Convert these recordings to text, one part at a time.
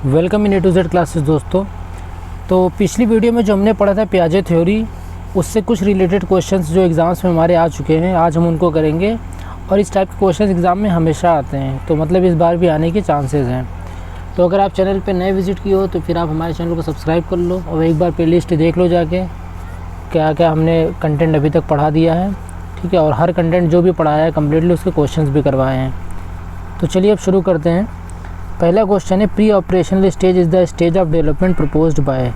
Welcome in A to Z classes दोस्तों। तो पिछली वीडियो में जो हमने पढ़ा था पियाजे थ्योरी, उससे कुछ रिलेटेड क्वेश्चंस जो एग्ज़ाम्स में हमारे आ चुके हैं, आज हम उनको करेंगे। और इस टाइप के क्वेश्चंस एग्ज़ाम में हमेशा आते हैं, तो मतलब इस बार भी आने के चांसेस हैं। तो अगर आप चैनल पे नए विज़िट किए हो तो फिर आप हमारे चैनल को सब्सक्राइब कर लो और एक बार प्लेलिस्ट देख लो जाके, क्या क्या हमने कंटेंट अभी तक पढ़ा दिया है, ठीक है। और हर कंटेंट जो भी पढ़ाया है कम्प्लीटली उसके क्वेश्चंस भी करवाए हैं। तो चलिए अब शुरू करते हैं। पहला क्वेश्चन है, pre operational stage is the stage of development proposed by.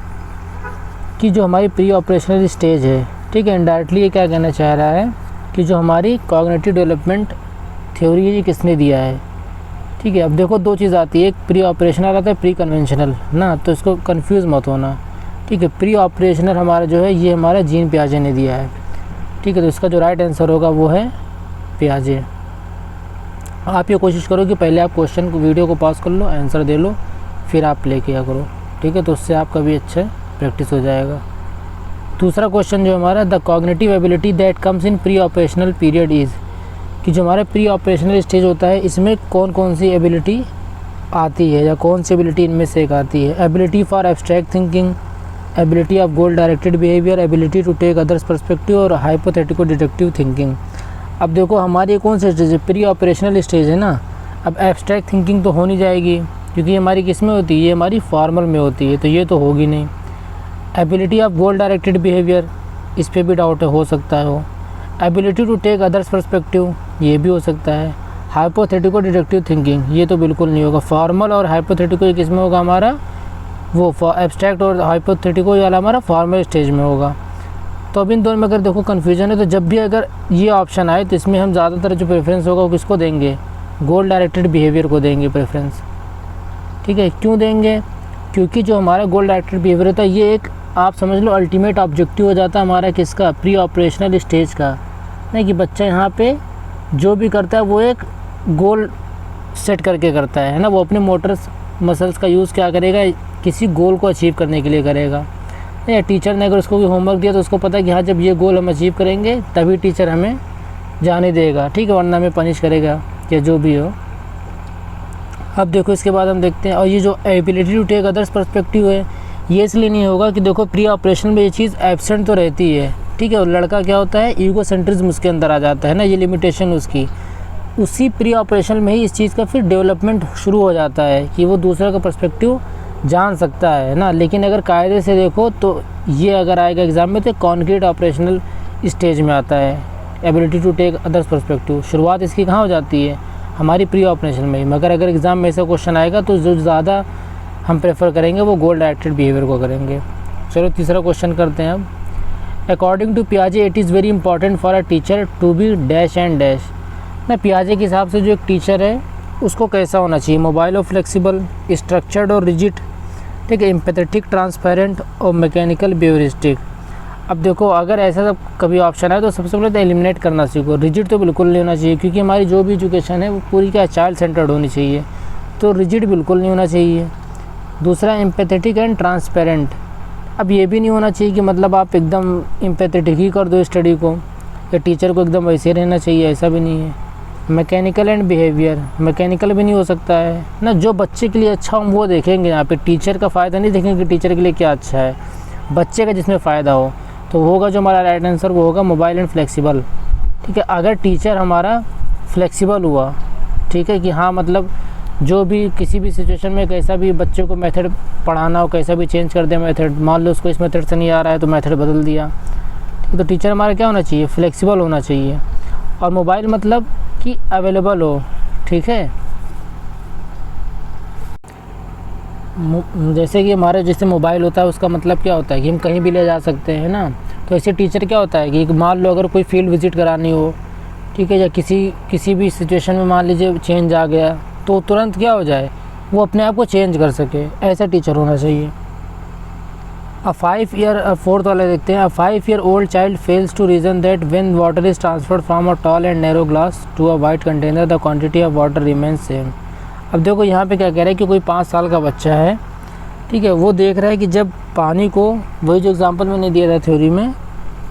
कि जो हमारी प्री ऑपरेशनल स्टेज है, ठीक है, इनडायरेक्टली ये क्या कहना चाह रहा है कि जो हमारी कॉग्निटिव डेवलपमेंट थ्योरी है ये किसने दिया है, ठीक है। अब देखो दो चीज़ आती है, एक प्री ऑपरेशनल आता है, प्री कन्वेंशनल ना, तो इसको कंफ्यूज मत होना, ठीक है। प्री ऑपरेशनल हमारा जो है ये हमारा जीन पियाजे ने दिया है, ठीक है। तो इसका जो राइट आंसर होगा वो है पियाजे। आप ये कोशिश करो कि पहले आप क्वेश्चन को वीडियो को पॉज कर लो, आंसर दे लो, फिर आप प्ले किया करो, ठीक है। तो उससे आपका भी अच्छा प्रैक्टिस हो जाएगा। दूसरा क्वेश्चन जो हमारा, the cognitive ability that comes in pre operational period is. कि जो हमारा प्री ऑपरेशनल स्टेज होता है इसमें कौन कौन सी एबिलिटी आती है या कौन सी एबिलिटी इनमें से एक आती है। Ability for abstract thinking, ability of goal directed behaviour, ability to take others perspective और हाइपोथेटिको डिडक्टिव थिंकिंग। अब देखो हमारी कौन सी स्टेज है, प्री ऑपरेशनल स्टेज है ना। अब एब्स्ट्रैक्ट थिंकिंग तो हो नहीं जाएगी क्योंकि हमारी किस में होती है, ये हमारी फॉर्मल में होती है, तो ये तो होगी नहीं। Ability of goal directed behaviour, इस पर भी डाउट है, हो सकता है हो। Ability to take others perspective, ये भी हो सकता है। हाइपोथेटिको डिडक्टिव थिंकिंग, ये तो बिल्कुल नहीं होगा। फॉर्मल और हाइपोथेटिको किस में होगा हमारा, वो एब्स्ट्रैक्ट और हाइपोथेटिको वाला हमारा फॉर्मल स्टेज में होगा। तो अब इन दोनों में अगर देखो कन्फ्यूजन है, तो जब भी अगर ये ऑप्शन आए तो इसमें हम ज़्यादातर जो प्रेफरेंस होगा वो किसको देंगे, गोल डायरेक्टेड बिहेवियर को देंगे प्रेफरेंस, ठीक है। क्यों देंगे, क्योंकि जो हमारा गोल डायरेक्टेड बिहेवियर होता है ये एक आप समझ लो अल्टीमेट ऑब्जेक्टिव हो जाता है हमारा किसका, प्री ऑपरेशनल स्टेज का। नहीं कि बच्चा यहाँ पे जो भी करता है वो एक गोल सेट करके करता है ना, वो अपने मोटर मसल्स का यूज़ क्या करेगा, किसी गोल को अचीव करने के लिए करेगा। या टीचर ने अगर उसको कोई होमवर्क दिया तो उसको पता है कि हाँ जब ये गोल हम अचीव करेंगे तभी टीचर हमें जाने देगा, ठीक है, वरना हमें पनिश करेगा या जो भी हो। अब देखो इसके बाद हम देखते हैं, और ये जो ability to take others perspective है ये इसलिए नहीं होगा कि देखो प्री ऑपरेशन में ये चीज़ एब्सेंट तो रहती है, ठीक है। और लड़का क्या होता है, ईगो सेंट्रिज्म उसके अंदर आ जाता है ना, ये लिमिटेशन उसकी, उसी प्री ऑपरेशन में ही इस चीज़ का फिर डेवलपमेंट शुरू हो जाता है कि वो दूसरे का पर्सपेक्टिव जान सकता है ना। लेकिन अगर कायदे से देखो तो ये अगर आएगा एग्ज़ाम में तो कॉन्क्रीट ऑपरेशनल स्टेज में आता है, ability to take others perspective. शुरुआत इसकी कहाँ हो जाती है, हमारी प्री ऑपरेशन में ही। मगर अगर एग्ज़ाम में ऐसा क्वेश्चन आएगा तो जो ज़्यादा हम प्रेफर करेंगे वो गोल डायरेक्टेड बिहेवियर को करेंगे। चलो तीसरा क्वेश्चन करते हैं अब। अकॉर्डिंग टू पियाजे it is very important for a teacher to be dash and dash. ना पियाजे के हिसाब से जो एक टीचर है उसको कैसा होना चाहिए, मोबाइल और फ्लेक्सिबल, स्ट्रक्चर्ड और रिजिड, ठीक है, एम्पैथेटिक, ट्रांसपेरेंट और मैकेनिकल बिहेवियरिस्टिक। अब देखो अगर ऐसा सब कभी ऑप्शन है तो सबसे पहले तो एलिमिनेट करना सीखो। रिजिड तो बिल्कुल नहीं होना चाहिए क्योंकि हमारी जो भी एजुकेशन है वो पूरी क्या चाइल्ड सेंटर्ड होनी चाहिए, तो रिजिड बिल्कुल नहीं होना चाहिए। दूसरा एम्पैथेटिक एंड ट्रांसपेरेंट, अब ये भी नहीं होना चाहिए कि मतलब आप एकदम एम्पैथेटिक ही कर दो स्टडी को, या टीचर को एकदम वैसे रहना चाहिए, ऐसा भी नहीं है। मैकेनिकल एंड बिहेवियर, मैकेनिकल भी नहीं हो सकता है ना, जो बच्चे के लिए अच्छा हो वो देखेंगे यहाँ पे, टीचर का फ़ायदा नहीं देखेंगे कि टीचर के लिए क्या अच्छा है, बच्चे का जिसमें फ़ायदा हो। तो होगा जो हमारा राइट आंसर वो होगा मोबाइल एंड फ्लेक्सिबल, ठीक है। अगर टीचर हमारा फ्लेक्सिबल हुआ, ठीक है, कि हाँ मतलब जो भी किसी भी सिचुएशन में कैसा भी बच्चे को मेथड पढ़ाना हो, कैसा भी चेंज कर दे मेथड, मान लो उसको इस मेथड से नहीं आ रहा है तो मेथड बदल दिया, ठीक है। तो टीचर हमारा क्या होना चाहिए, फ्लेक्सिबल होना चाहिए। और मोबाइल मतलब कि अवेलेबल हो, ठीक है। जैसे कि हमारे जैसे मोबाइल होता है उसका मतलब क्या होता है कि हम कहीं भी ले जा सकते हैं ना। तो ऐसे टीचर क्या होता है कि मान लो अगर कोई फील्ड विज़िट करानी हो, ठीक है, या किसी भी सिचुएशन में मान लीजिए चेंज आ गया तो तुरंत क्या हो जाए, वो अपने आप को चेंज कर सके, ऐसा टीचर होना चाहिए। फोर्थ वाला देखते हैं। 5 year old child fails to reason that when water is transferred from a tall and narrow glass to a wide container the quantity of water remains same। अब देखो यहाँ पे क्या कह रहा है कि कोई 5 साल का बच्चा है, ठीक है, वो देख रहा है कि जब पानी को, वही जो एग्जांपल मैंने दिया था थ्योरी में,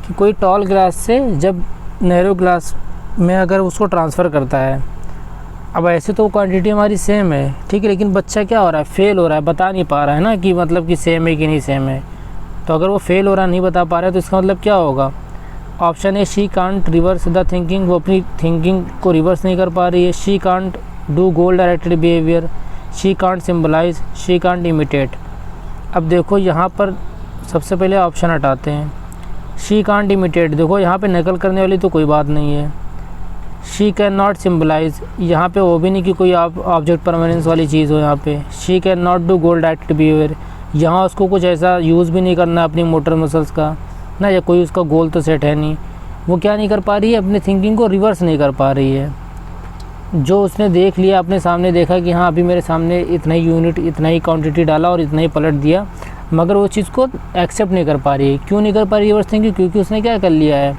कि कोई टॉल ग्लास से जब नैरो ग्लास में अगर उसको ट्रांसफ़र करता है अब ऐसे तो क्वांटिटी हमारी सेम है, ठीक है, लेकिन बच्चा क्या हो रहा है, फेल हो रहा है, बता नहीं पा रहा है ना कि मतलब कि सेम है कि नहीं सेम है। तो अगर वो फेल हो रहा नहीं बता पा रहा है तो इसका मतलब क्या होगा, option A she can't reverse the thinking, वो अपनी थिंकिंग को रिवर्स नहीं कर पा रही है। She can't do goal directed behaviour, she can't symbolise, she can't imitate. अब देखो यहाँ पर सबसे पहले ऑप्शन हटाते हैं। शी कांट इमिटेट, देखो यहाँ पे नकल करने वाली तो कोई बात नहीं है। शी कैन नॉट सिम्बलाइज, यहाँ पे वो भी नहीं कि कोई ऑब्जेक्ट परमानेंस वाली चीज़ हो यहाँ पे। She can not do goal directed behaviour, यहाँ उसको कुछ ऐसा यूज़ भी नहीं करना अपनी मोटर मसल्स का ना, या कोई उसका गोल तो सेट है नहीं। वो क्या नहीं कर पा रही है, अपनी थिंकिंग को रिवर्स नहीं कर पा रही है। जो उसने देख लिया, अपने सामने देखा कि हाँ अभी मेरे सामने इतना ही यूनिट, इतना ही क्वांटिटी डाला और इतना ही पलट दिया, मगर वो चीज़ को एक्सेप्ट नहीं कर पा रही है। क्यों नहीं कर पा रही है रिवर्स थिंकिंग, क्योंकि उसने क्या कर लिया है,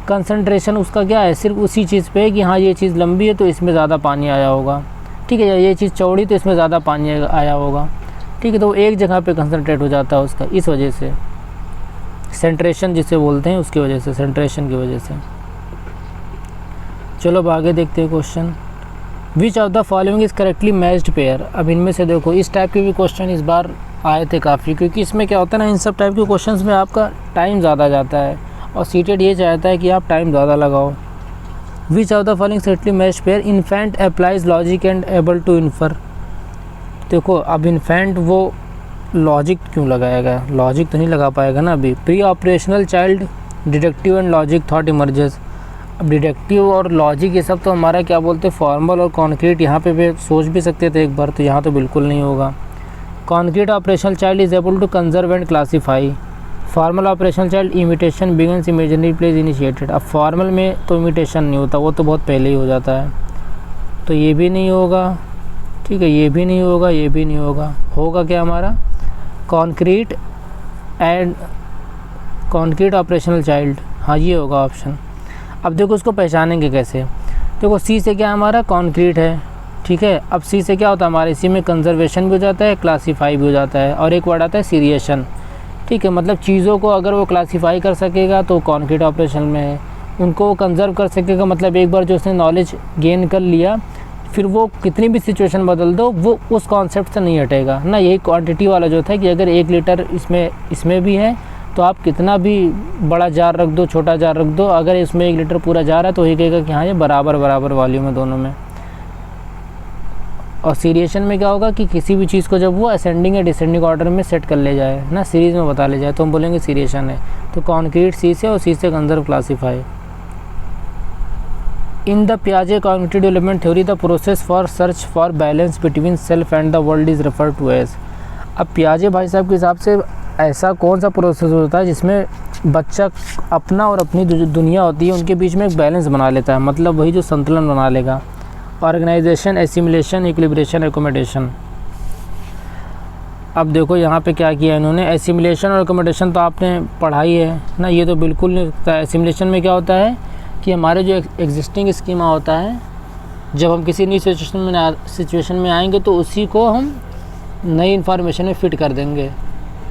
कंसंट्रेशन उसका क्या है, सिर्फ उसी चीज़ पे है कि हाँ ये चीज़ लंबी है तो इसमें ज़्यादा पानी आया होगा, ठीक है, या ये चीज़ चौड़ी तो इसमें ज़्यादा पानी आया होगा, ठीक है। तो एक जगह पे कंसंट्रेट हो जाता है उसका, इस वजह से सेंट्रेशन जिसे बोलते हैं उसकी वजह से, सेंट्रेशन की वजह से। चलो अब आगे देखते हैं question. Which of the following is correctly matched pair. अब इनमें से देखो, इस टाइप के भी क्वेश्चन इस बार आए थे काफ़ी, क्योंकि इसमें क्या होता है ना, इन सब टाइप के क्वेश्चंस में आपका टाइम ज़्यादा जाता है और सीटेड ये चाहता है कि आप टाइम ज़्यादा लगाओ। Which of the following correctly matched pair, infant applies logic and able to infer. देखो अब इन्फेंट वो लॉजिक क्यों लगाएगा, लॉजिक तो नहीं लगा पाएगा ना अभी। Pre operational child deductive and logic thought emerges. अब डिडक्टिव और लॉजिक ये सब तो हमारा क्या बोलते हैं, फॉर्मल और कॉन्क्रीट, यहाँ पे भी सोच भी सकते थे एक बार, तो यहाँ तो बिल्कुल नहीं होगा। Concrete operational child is able to conserve and classify. Formal operational child imitation begins imaginary plays initiated. अब फॉर्मल में तो इमिटेशन नहीं होता, वो तो बहुत पहले ही हो जाता है, तो ये भी नहीं होगा, ठीक है, ये भी नहीं होगा, ये भी नहीं होगा। होगा क्या हमारा, concrete and concrete operational child, हाँ ये होगा ऑप्शन। अब देखो उसको पहचानेंगे कैसे, देखो सी से क्या हमारा कॉन्क्रीट है, ठीक है। अब सी से क्या होता है हमारे, इसी में कंजर्वेशन भी हो जाता है, क्लासीफाई भी हो जाता है, और एक वर्ड आता है सीरिएशन, ठीक है। मतलब चीज़ों को अगर वो क्लासीफाई कर सकेगा तो कॉन्क्रीट ऑपरेशन में है, उनको वो कंजर्व कर सकेगा, मतलब एक बार जो उसने नॉलेज गेन कर लिया फिर वो कितनी भी सिचुएशन बदल दो वो उस कॉन्सेप्ट से नहीं हटेगा ना। यही क्वांटिटी वाला जो था कि अगर 1 लीटर इसमें भी है तो आप कितना भी बड़ा जार रख दो, छोटा जार रख दो, अगर इसमें 1 लीटर पूरा जार है तो वही कहेगा कि हाँ ये बराबर बराबर वॉल्यूम है दोनों में। और सीरिएशन में क्या होगा कि किसी भी चीज़ को जब वो असेंडिंग या डिसेंडिंग ऑर्डर में सेट कर ले जाए ना, सीरीज़ में बता ले जाए, तो हम बोलेंगे सीरिएशन है। तो कॉन्क्रीट सी से और सी से कंजर्व क्लासीफाई। इन द पियाजे cognitive development theory the process for search for balance between self and the world is refer to as. अब पियाजे भाई साहब के हिसाब से ऐसा कौन सा प्रोसेस होता है जिसमें बच्चा अपना और अपनी जो दुनिया होती है उनके बीच में एक बैलेंस बना लेता है, मतलब वही जो संतुलन बना लेगा। Organisation, assimilation, equilibration, accommodation. अब देखो यहाँ पे क्या किया इन्होंने, एसिमिलेशन और एकोमोडेशन तो आपने पढ़ाई है ना, ये तो बिल्कुल नहीं होता है। एसिमिलेशन में क्या होता है कि हमारे जो एग्जिस्टिंग स्कीमा होता है, जब हम किसी नई सिचुएशन में आएंगे तो उसी को हम नई इन्फॉर्मेशन में फ़िट कर देंगे,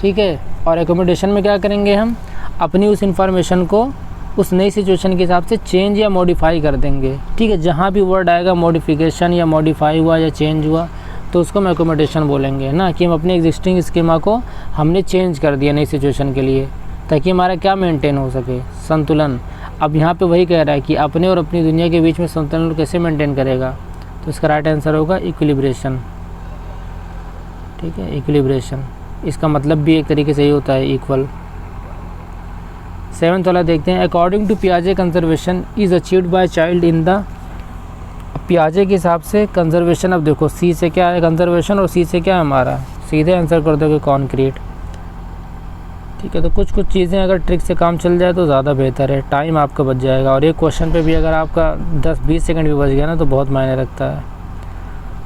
ठीक है। और एकोमोडेशन में क्या करेंगे, हम अपनी उस इन्फॉर्मेशन को उस नई सिचुएशन के हिसाब से चेंज या मॉडिफाई कर देंगे, ठीक है। जहाँ भी वर्ड आएगा मॉडिफिकेशन या मॉडिफाई हुआ या चेंज हुआ तो उसको हम एकोमोडेशन बोलेंगे ना, कि हम अपने एग्जिस्टिंग स्कीमा को हमने चेंज कर दिया नई सिचुएशन के लिए, ताकि हमारा क्या मेंटेन हो सके, संतुलन। अब यहाँ पे वही कह रहा है कि अपने और अपनी दुनिया के बीच में संतुलन कैसे मेंटेन करेगा, तो इसका राइट आंसर होगा इक्विलिब्रेशन, ठीक है, इक्विलिब्रेशन। इसका मतलब भी एक तरीके से ही होता है इक्वल। 7th वाला देखते हैं। अकॉर्डिंग टू पियाजे conservation is achieved by child in the. पियाजे के हिसाब से कंजर्वेशन, अब देखो सी से क्या है कंजर्वेशन और सी से क्या है हमारा, सीधे आंसर कर दोगे कॉन्क्रीट, ठीक है। तो कुछ चीज़ें अगर ट्रिक से काम चल जाए तो ज़्यादा बेहतर है, टाइम आपका बच जाएगा। और एक क्वेश्चन पे भी अगर आपका 10-20 सेकंड भी बच गया ना तो बहुत मायने रखता है।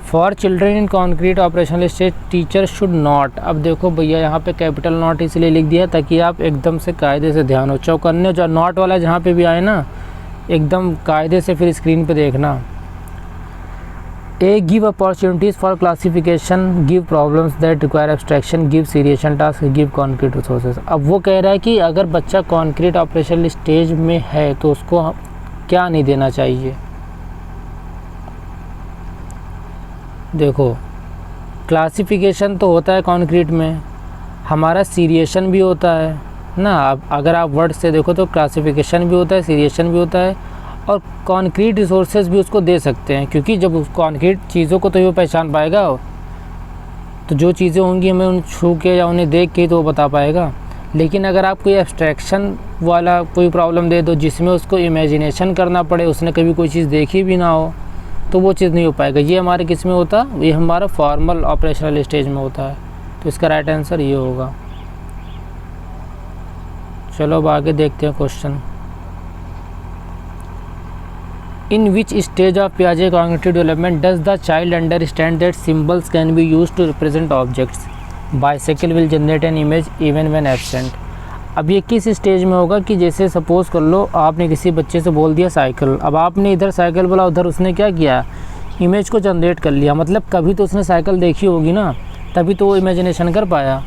For children in concrete operational stage teacher should not. अब देखो भैया यहाँ पे कैपिटल नॉट इसलिए लिख दिया ताकि आप एकदम से कायदे से ध्यान हो, चौकन्ने जो नॉट वाला जहाँ पे भी आए ना एकदम कायदे से फिर स्क्रीन पे देखना। A give opportunities for classification, give problems that require abstraction, give seriation task, give concrete resources. अब वो कह रहा है कि अगर बच्चा कॉन्क्रीट ऑपरेशनल स्टेज में है तो उसको क्या नहीं देना चाहिए, देखो क्लासिफिकेशन तो होता है कंक्रीट में, हमारा सीरिएशन भी होता है ना। अब अगर आप वर्ड से देखो तो क्लासिफिकेशन भी होता है, सीरिएशन भी होता है, और कंक्रीट रिसोर्सेज भी उसको दे सकते हैं, क्योंकि जब उस कंक्रीट चीज़ों को तो वो पहचान पाएगा, तो जो चीज़ें होंगी हमें उन छू के या उन्हें देख के तो वो बता पाएगा। लेकिन अगर आप कोई एब्स्ट्रैक्शन वाला कोई प्रॉब्लम दे दो जिसमें उसको इमेजिनेशन करना पड़े, उसने कभी कोई चीज़ देखी भी ना हो, तो वो चीज़ नहीं हो पाएगा। ये हमारे किस में होता है, ये हमारा फॉर्मल ऑपरेशनल स्टेज में होता है। तो इसका राइट आंसर ये होगा। चलो अब आगे देखते हैं question. In which stage of पियाजे cognitive development does the child understand that symbols can be use to represent objects, bicycle will generate an image even when absent. अब ये किस स्टेज में होगा कि जैसे सपोज़ कर लो आपने किसी बच्चे से बोल दिया साइकिल, अब आपने इधर साइकिल बोला, उधर उसने क्या किया, इमेज को जनरेट कर लिया। मतलब कभी तो उसने साइकिल देखी होगी ना, तभी तो वो इमेजिनेशन कर पाया।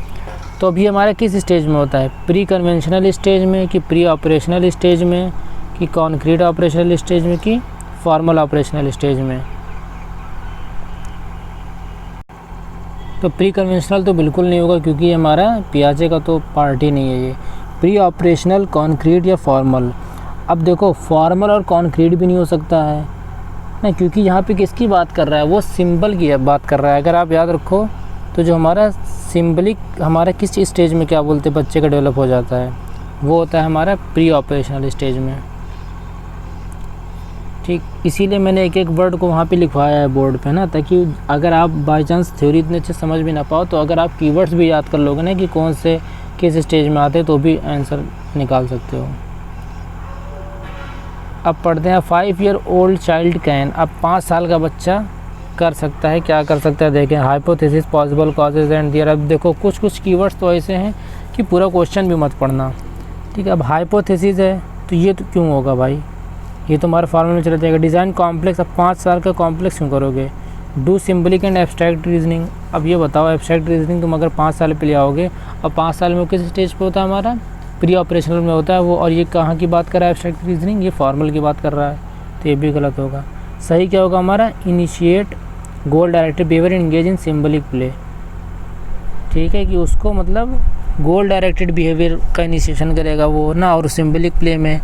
तो अभी हमारा किस स्टेज में होता है, प्री कन्वेंशनल स्टेज में, कि प्री ऑपरेशनल स्टेज में, कि कॉन्क्रीट ऑपरेशनल स्टेज में, कि फॉर्मल ऑपरेशनल स्टेज में। तो प्री कन्वेंशनल तो बिल्कुल नहीं होगा, क्योंकि हमारा पियाजे का तो पार्ट ही नहीं है ये। प्री ऑपरेशनल, कॉन्क्रीट या फॉर्मल। अब देखो फॉर्मल और कॉन्क्रीट भी नहीं हो सकता है ना, क्योंकि यहाँ पे किसकी बात कर रहा है, वो सिंबल की बात कर रहा है। अगर आप याद रखो तो जो हमारा सिंबलिक, हमारा किस स्टेज में क्या बोलते हैं बच्चे का डेवलप हो जाता है, वो होता है हमारा प्री ऑपरेशनल स्टेज में। ठीक, इसीलिए मैंने एक एक वर्ड को वहाँ पे लिखवाया है बोर्ड पे ना, ताकि अगर आप बाई चांस थ्योरी इतने अच्छे समझ भी ना पाओ, तो अगर आप कीवर्ड्स भी याद कर लोगे ना कि कौन से किस स्टेज में आते, तो भी आंसर निकाल सकते हो। अब पढ़ते हैं 5 ईयर ओल्ड चाइल्ड कैन। अब 5 साल का बच्चा कर सकता है, क्या कर सकता है देखें, hypothesis, possible causes and there. अब देखो कुछ कुछ कीवर्ड्स तो ऐसे हैं कि पूरा क्वेश्चन भी मत पढ़ना। ठीक है, अब हाइपोथेसिस है तो ये तो क्यों होगा भाई, ये तो हमारे फॉर्मूले में चला जाएगा। डिज़ाइन कॉम्प्लेक्स, अब 5 साल का कॉम्प्लेक्स क्यों करोगे। Do symbolic and abstract reasoning. अब ये बताओ एब्स्ट्रैक्ट रीजनिंग तुम अगर 5 साल पे ले आओगे, और 5 साल में किस स्टेज पे होता है हमारा, प्री ऑपरेशनल में होता है वो। और ये कहाँ की बात कर रहा है एब्स्ट्रैक्ट रीजनिंग, ये फॉर्मल की बात कर रहा है, तो ये भी गलत होगा। सही क्या होगा हमारा, initiate goal directed behaviour engage in symbolic play. ठीक है, कि उसको मतलब गोल डायरेक्टेड बिहेवियर का इनिशिएशन करेगा वो ना, और सिम्बलिक प्ले में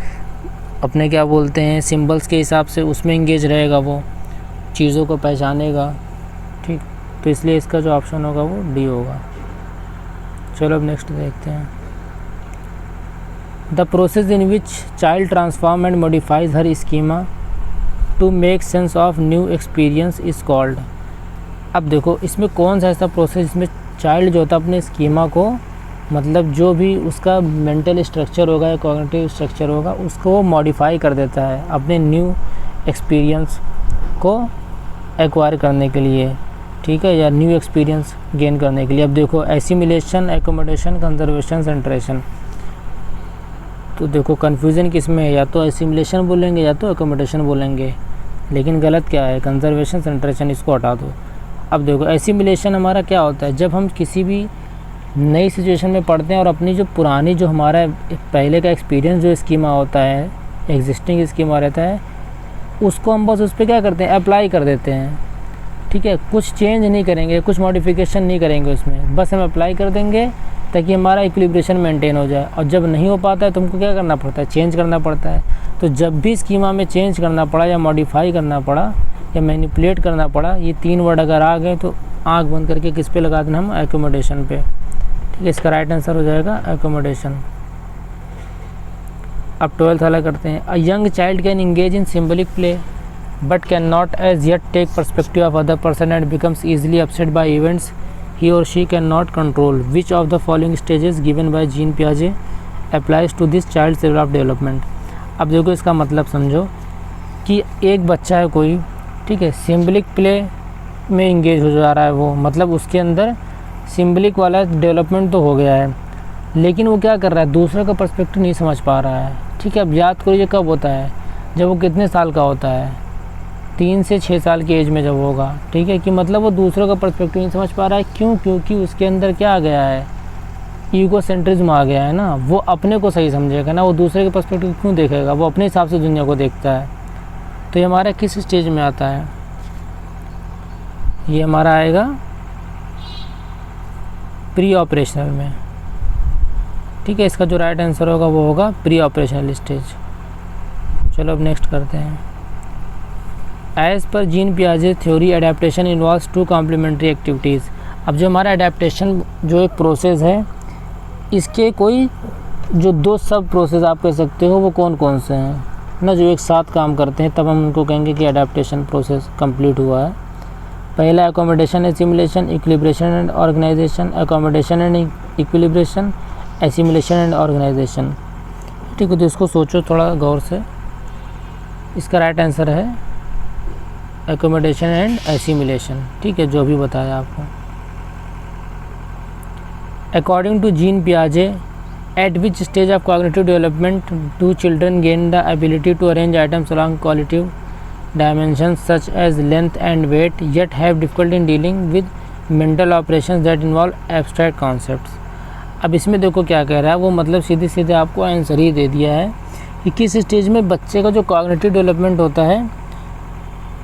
अपने क्या बोलते हैं सिंबल्स के हिसाब से उसमें इंगेज रहेगा, वो चीज़ों को पहचानेगा। ठीक, तो इसलिए इसका जो ऑप्शन होगा वो डी होगा। चलो अब नेक्स्ट देखते हैं। The process in which child transform and modifies her schema to make sense of new experience is called. अब देखो इसमें कौन सा ऐसा प्रोसेस जिसमें चाइल्ड जो होता है अपने स्कीमा को, मतलब जो भी उसका मेंटल स्ट्रक्चर होगा या कॉग्निटिव स्ट्रक्चर होगा, उसको मॉडिफाई कर देता है अपने न्यू एक्सपीरियंस को एक्वायर करने के लिए। ठीक है, या न्यू एक्सपीरियंस गेन करने के लिए। अब देखो एसिमिलेशन, एकोमोडेशन, कंजर्वेशन, सेंट्रेशन। तो देखो कन्फ्यूज़न किस में है, या तो एसिमिलेशन बोलेंगे या तो एकोमोडेशन बोलेंगे, लेकिन गलत क्या है, कंजर्वेशन, सेंट्रेशन, इसको हटा दो। अब देखो एसिमिलेशन हमारा क्या होता है, जब हम किसी भी नई सिचुएशन में पढ़ते हैं और अपनी जो पुरानी जो हमारा पहले का एक्सपीरियंस जो स्कीमा होता है, एग्जिस्टिंग स्कीमा रहता है, उसको हम बस उस पर क्या करते हैं, अप्लाई कर देते हैं। ठीक है, कुछ चेंज नहीं करेंगे, कुछ मॉडिफिकेशन नहीं करेंगे उसमें, बस हम अप्लाई कर देंगे ताकि हमारा इक्विलिब्रेशन मेंटेन हो जाए। और जब नहीं हो पाता है तुमको क्या करना पड़ता है, चेंज करना पड़ता है। तो जब भी स्कीमा में चेंज करना पड़ा या मॉडिफाई करना पड़ा या मैनिपुलेट करना पड़ा, ये 3 वर्ड अगर आ गए तो आँख बंद करके किस पे लगा देना, हम एकोमोडेशन पे। ठीक है, इसका राइट आंसर हो जाएगा एकोमोडेशन। अब 12th वाला करते हैं। A young child can engage in symbolic play but can not as yet take perspective of other person and becomes easily upset by events he or she cannot control. Which of the following stages given by Jean Piaget applies to this child's level of development? अब देखो इसका मतलब समझो कि एक बच्चा है कोई, ठीक है, सिम्बलिक प्ले में इंगेज हो जा रहा है वो, मतलब उसके अंदर सिम्बलिक वाला डेवलपमेंट तो हो गया है, लेकिन वो क्या कर रहा है, दूसरे का पर्सपेक्टिव नहीं समझ पा रहा है। ठीक है, अब याद करो ये कब होता है, जब वो कितने साल का होता है, 3 से 6 साल की एज में जब होगा। ठीक है, कि मतलब वो दूसरों का पर्सपेक्टिव नहीं समझ पा रहा है। क्यों? क्योंकि उसके अंदर क्या आ गया है, ईगो सेंट्रिज्म आ गया है ना, वो अपने को सही समझेगा ना, वो दूसरे के पर्सपेक्टिव क्यों देखेगा, वो अपने हिसाब से दुनिया को देखता है। तो ये हमारा किस स्टेज में आता है, ये हमारा आएगा प्री ऑपरेशनल में। ठीक है, इसका जो राइट आंसर होगा वो होगा प्री ऑपरेशनल स्टेज। चलो अब नेक्स्ट करते हैं। एज पर जीन पियाजे theory adaptation involves two complementary activities. अब जो हमारा एडेप्टेशन जो एक प्रोसेस है, इसके कोई जो 2 सब प्रोसेस आप कह सकते हो वो कौन कौन से हैं ना, जो एक साथ काम करते हैं, तब हम उनको कहेंगे कि एडेप्टेशन प्रोसेस कंप्लीट हुआ है। पहला accommodation assimilation, equilibration and organization. Accommodation and equilibration, assimilation and organization. ठीक है, तो इसको सोचो थोड़ा गौर से। इसका राइट आंसर है एकोमोडेशन एंड एसिमिलेशन। ठीक है, जो भी बताया आपको। अकॉर्डिंग टू जीन पियाजे, at which stage of cognitive development do children gain the ability to arrange items along qualitative dimensions such as length and weight, yet have difficulty in dealing with mental operations that involve abstract concepts? अब इसमें देखो क्या कह रहा है वो, मतलब सीधे सीधे आपको आंसर ही दे दिया है कि किस स्टेज में बच्चे का जो कॉग्निटिव डेवलपमेंट होता है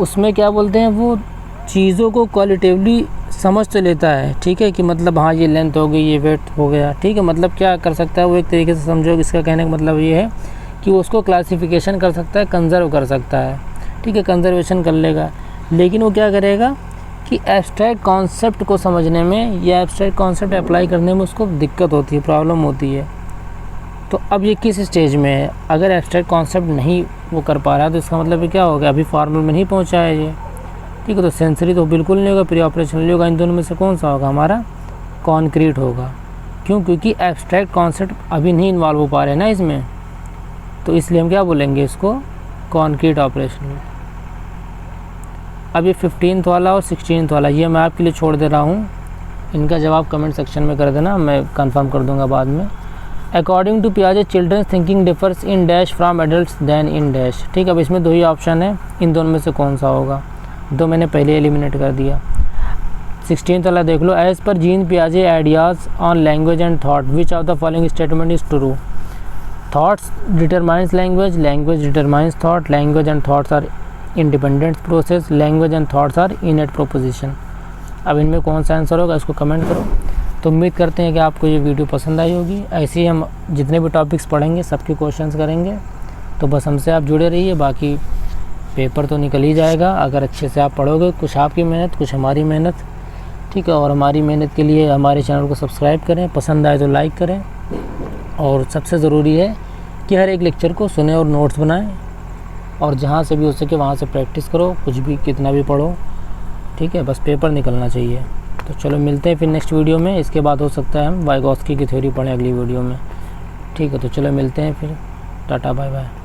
उसमें क्या बोलते हैं, वो चीज़ों को क्वालिटेटिवली समझ तो लेता है। ठीक है, कि मतलब हाँ ये लेंथ हो गई, ये वेट हो गया। ठीक है, मतलब क्या कर सकता है वो, एक तरीके से समझो। इसका कहने का मतलब ये है कि वो उसको क्लासिफिकेशन कर सकता है, कंजर्व कर सकता है। ठीक है, कंजर्वेशन कर लेगा। लेकिन वो क्या करेगा कि एब्स्ट्रैक्ट कॉन्सेप्ट को समझने में या एब्स्ट्रैक्ट कॉन्सेप्ट अप्लाई करने में उसको दिक्कत होती है, प्रॉब्लम होती है। तो अब ये किस स्टेज में है? अगर एब्स्ट्रैक्ट कॉन्सेप्ट नहीं वो कर पा रहा है तो इसका मतलब क्या होगा, अभी फॉर्मल में नहीं पहुँचा है ये। ठीक है, तो सेंसरी तो बिल्कुल नहीं होगा, प्री ऑपरेशनल होगा। इन दोनों में से कौन सा होगा? हमारा कॉन्क्रीट होगा। क्यों? क्योंकि एब्स्ट्रैक्ट कॉन्सेप्ट अभी नहीं इन्वॉल्व हो पा रहे हैं ना इसमें, तो इसलिए हम क्या बोलेंगे इसको, कॉन्क्रीट ऑपरेशनल। अब ये 15th वाला और 16th वाला ये मैं आपके लिए छोड़ दे रहा हूँ, इनका जवाब कमेंट सेक्शन में कर देना, मैं कंफर्म कर दूंगा बाद में। अकॉर्डिंग टू पियाजे, childrens thinking differs in dash from adults than in dash. ठीक है, अब इसमें 2 ही ऑप्शन है, इन दोनों में से कौन सा होगा? 2 मैंने पहले एलिमिनेट कर दिया। 16th वाला देख लो। एज पर जीन पियाजे ideas on language and thought, which of the following statement is true? Thoughts determines language, language determines thought, language and thoughts are independent process, language and thoughts are innate proposition. अब इनमें कौन सा answer होगा इसको comment करो। तो उम्मीद करते हैं कि आपको ये वीडियो पसंद आई होगी। ऐसे ही हम जितने भी टॉपिक्स पढ़ेंगे सबके क्वेश्चंस करेंगे, तो बस हमसे आप जुड़े रहिए। बाकी पेपर तो निकल ही जाएगा अगर अच्छे से आप पढ़ोगे। कुछ आपकी मेहनत, कुछ हमारी मेहनत। ठीक है, और हमारी मेहनत के लिए हमारे चैनल को सब्सक्राइब करें, पसंद आए तो लाइक करें, और सबसे ज़रूरी है कि हर एक लेक्चर को सुने और नोट्स बनाएं, और जहाँ से भी हो सके वहाँ से प्रैक्टिस करो, कुछ भी कितना भी पढ़ो। ठीक है, बस पेपर निकलना चाहिए। तो चलो मिलते हैं फिर नेक्स्ट वीडियो में। इसके बाद हो सकता है हम वाइगोत्स्की की थ्योरी पढ़ें अगली वीडियो में। ठीक है, तो चलो मिलते हैं फिर। टाटा बाय बाय।